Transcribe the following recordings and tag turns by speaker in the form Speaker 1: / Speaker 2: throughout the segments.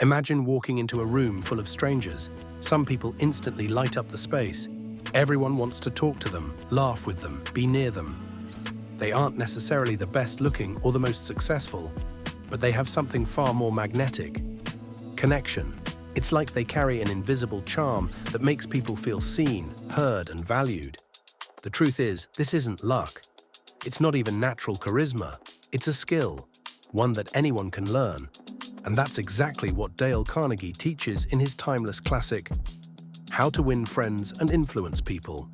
Speaker 1: Imagine walking into a room full of strangers. Some people instantly light up the space. Everyone wants to talk to them, laugh with them, be near them. They aren't necessarily the best looking or the most successful, but they have something far more magnetic. Connection. It's like they carry an invisible charm that makes people feel seen, heard, and valued. The truth is, this isn't luck. It's not even natural charisma. It's a skill, one that anyone can learn. And that's exactly what Dale Carnegie teaches in his timeless classic, How to Win Friends and Influence People.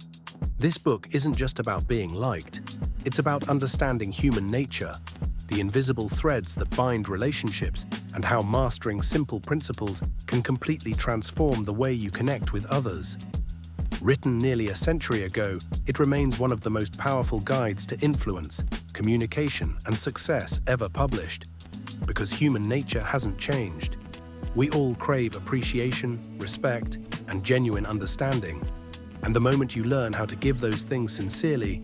Speaker 1: This book isn't just about being liked. It's about understanding human nature, the invisible threads that bind relationships, and how mastering simple principles can completely transform the way you connect with others. Written nearly a century ago, it remains one of the most powerful guides to influence, communication, and success ever published. Because human nature hasn't changed. We all crave appreciation, respect, and genuine understanding. And the moment you learn how to give those things sincerely,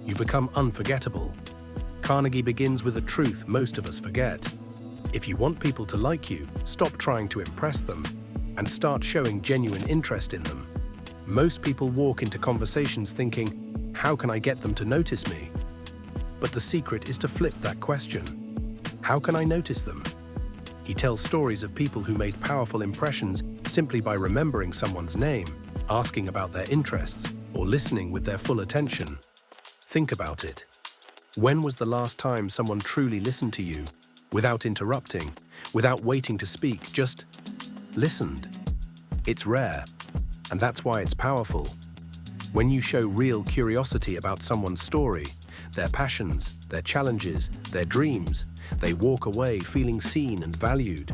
Speaker 1: you become unforgettable. Carnegie begins with a truth most of us forget. If you want people to like you, stop trying to impress them and start showing genuine interest in them. Most people walk into conversations thinking, how can I get them to notice me? But the secret is to flip that question. How can I notice them? He tells stories of people who made powerful impressions simply by remembering someone's name, asking about their interests, or listening with their full attention. Think about it. When was the last time someone truly listened to you, without interrupting, without waiting to speak, just listened? It's rare, and that's why it's powerful. When you show real curiosity about someone's story, their passions, their challenges, their dreams, they walk away feeling seen and valued.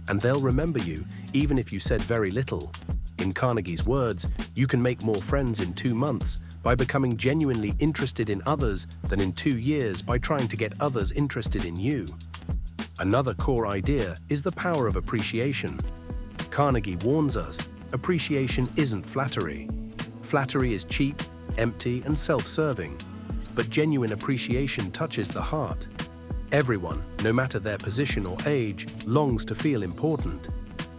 Speaker 1: And they'll remember you, even if you said very little. In Carnegie's words, you can make more friends in 2 months by becoming genuinely interested in others than in 2 years by trying to get others interested in you. Another core idea is the power of appreciation. Carnegie warns us, appreciation isn't flattery. Flattery is cheap, empty, and self-serving. But genuine appreciation touches the heart. Everyone, no matter their position or age, longs to feel important.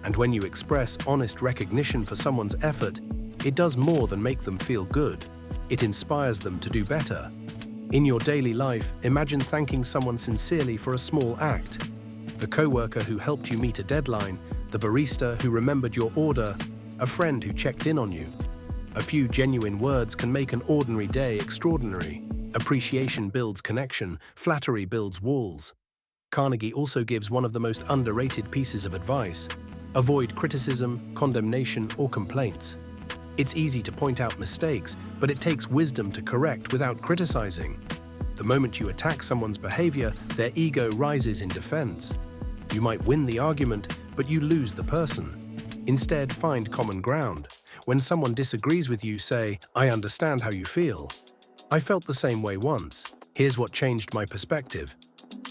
Speaker 1: And when you express honest recognition for someone's effort, it does more than make them feel good. It inspires them to do better. In your daily life, imagine thanking someone sincerely for a small act. The coworker who helped you meet a deadline, the barista who remembered your order, a friend who checked in on you. A few genuine words can make an ordinary day extraordinary. Appreciation builds connection, flattery builds walls. Carnegie also gives one of the most underrated pieces of advice. Avoid criticism, condemnation, or complaints. It's easy to point out mistakes, but it takes wisdom to correct without criticizing. The moment you attack someone's behavior, their ego rises in defense. You might win the argument, but you lose the person. Instead, find common ground. When someone disagrees with you, say, I understand how you feel. I felt the same way once. Here's what changed my perspective.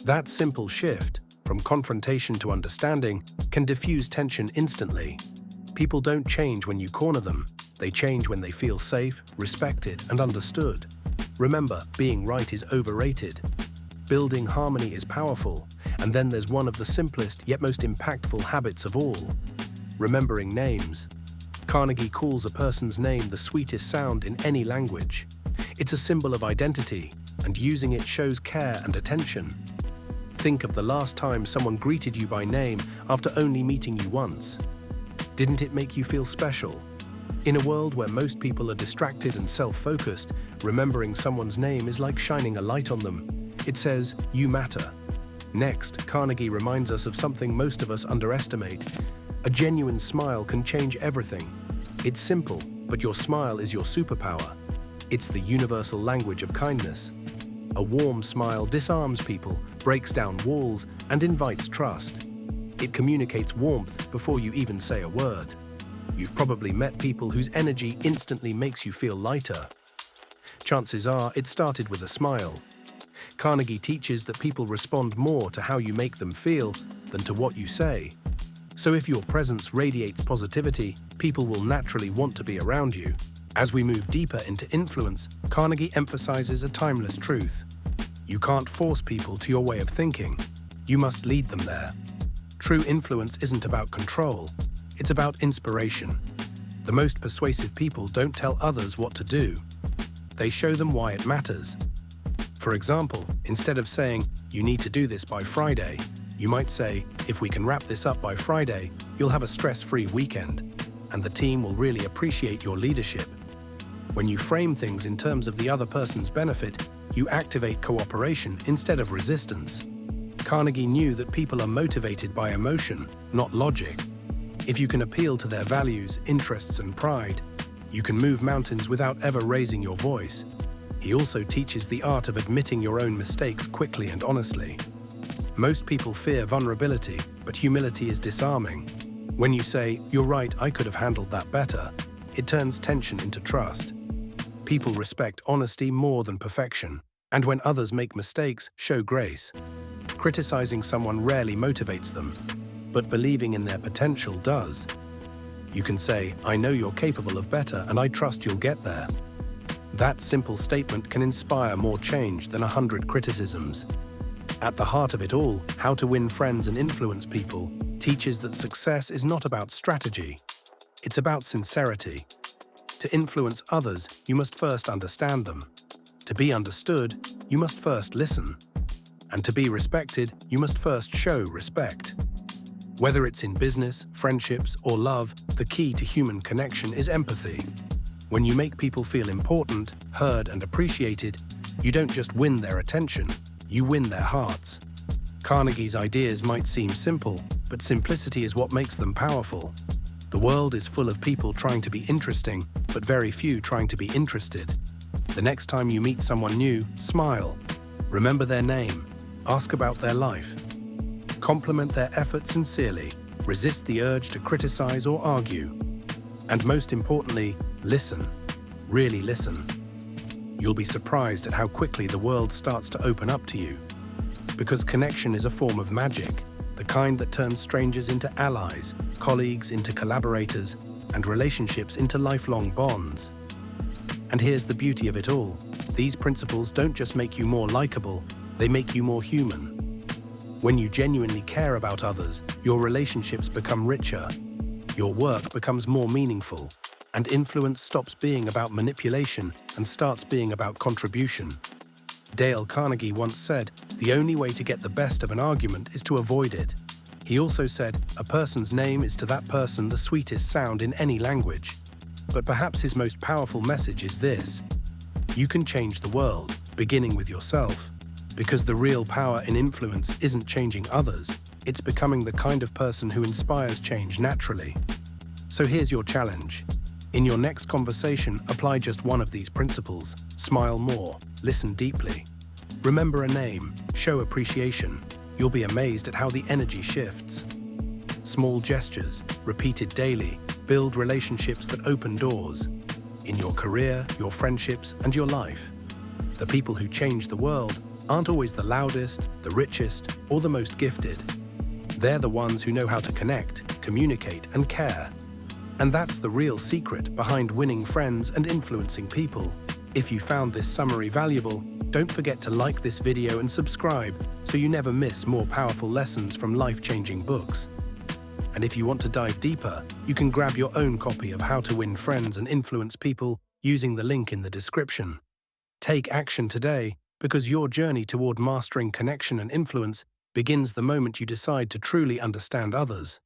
Speaker 1: That simple shift, from confrontation to understanding, can diffuse tension instantly. People don't change when you corner them. They change when they feel safe, respected, and understood. Remember, being right is overrated. Building harmony is powerful. And then there's one of the simplest yet most impactful habits of all. Remembering names. Carnegie calls a person's name the sweetest sound in any language. It's a symbol of identity, and using it shows care and attention. Think of the last time someone greeted you by name after only meeting you once. Didn't it make you feel special? In a world where most people are distracted and self-focused, remembering someone's name is like shining a light on them. It says, you matter. Next, Carnegie reminds us of something most of us underestimate. A genuine smile can change everything. It's simple, but your smile is your superpower. It's the universal language of kindness. A warm smile disarms people, breaks down walls, and invites trust. It communicates warmth before you even say a word. You've probably met people whose energy instantly makes you feel lighter. Chances are it started with a smile. Carnegie teaches that people respond more to how you make them feel than to what you say. So if your presence radiates positivity, people will naturally want to be around you. As we move deeper into influence, Carnegie emphasizes a timeless truth. You can't force people to your way of thinking. You must lead them there. True influence isn't about control, it's about inspiration. The most persuasive people don't tell others what to do. They show them why it matters. For example, instead of saying, "You need to do this by Friday," you might say, "If we can wrap this up by Friday, you'll have a stress-free weekend, and the team will really appreciate your leadership." When you frame things in terms of the other person's benefit, you activate cooperation instead of resistance. Carnegie knew that people are motivated by emotion, not logic. If you can appeal to their values, interests, and pride, you can move mountains without ever raising your voice. He also teaches the art of admitting your own mistakes quickly and honestly. Most people fear vulnerability, but humility is disarming. When you say, "You're right, I could have handled that better," it turns tension into trust. People respect honesty more than perfection, and when others make mistakes, show grace. Criticizing someone rarely motivates them, but believing in their potential does. You can say, "I know you're capable of better, and I trust you'll get there." That simple statement can inspire more change than 100 criticisms. At the heart of it all, How to Win Friends and Influence People teaches that success is not about strategy. It's about sincerity. To influence others, you must first understand them. To be understood, you must first listen. And to be respected, you must first show respect. Whether it's in business, friendships, or love, the key to human connection is empathy. When you make people feel important, heard, and appreciated, you don't just win their attention, you win their hearts. Carnegie's ideas might seem simple, but simplicity is what makes them powerful. The world is full of people trying to be interesting, but very few trying to be interested. The next time you meet someone new, smile. Remember their name. Ask about their life. Compliment their effort sincerely. Resist the urge to criticize or argue. And most importantly, listen. Really listen. You'll be surprised at how quickly the world starts to open up to you. Because connection is a form of magic, the kind that turns strangers into allies, colleagues into collaborators, and relationships into lifelong bonds. And here's the beauty of it all. These principles don't just make you more likable, they make you more human. When you genuinely care about others, your relationships become richer, your work becomes more meaningful, and influence stops being about manipulation and starts being about contribution. Dale Carnegie once said, "The only way to get the best of an argument is to avoid it." He also said, "A person's name is to that person the sweetest sound in any language." But perhaps his most powerful message is this: you can change the world, beginning with yourself. Because the real power in influence isn't changing others, it's becoming the kind of person who inspires change naturally. So here's your challenge. In your next conversation, apply just one of these principles. Smile more, listen deeply. Remember a name, show appreciation. You'll be amazed at how the energy shifts. Small gestures, repeated daily, build relationships that open doors. In your career, your friendships, and your life. The people who change the world aren't always the loudest, the richest, or the most gifted. They're the ones who know how to connect, communicate, and care. And that's the real secret behind winning friends and influencing people. If you found this summary valuable, don't forget to like this video and subscribe so you never miss more powerful lessons from life-changing books. And if you want to dive deeper, you can grab your own copy of How to Win Friends and Influence People using the link in the description. Take action today, because your journey toward mastering connection and influence begins the moment you decide to truly understand others.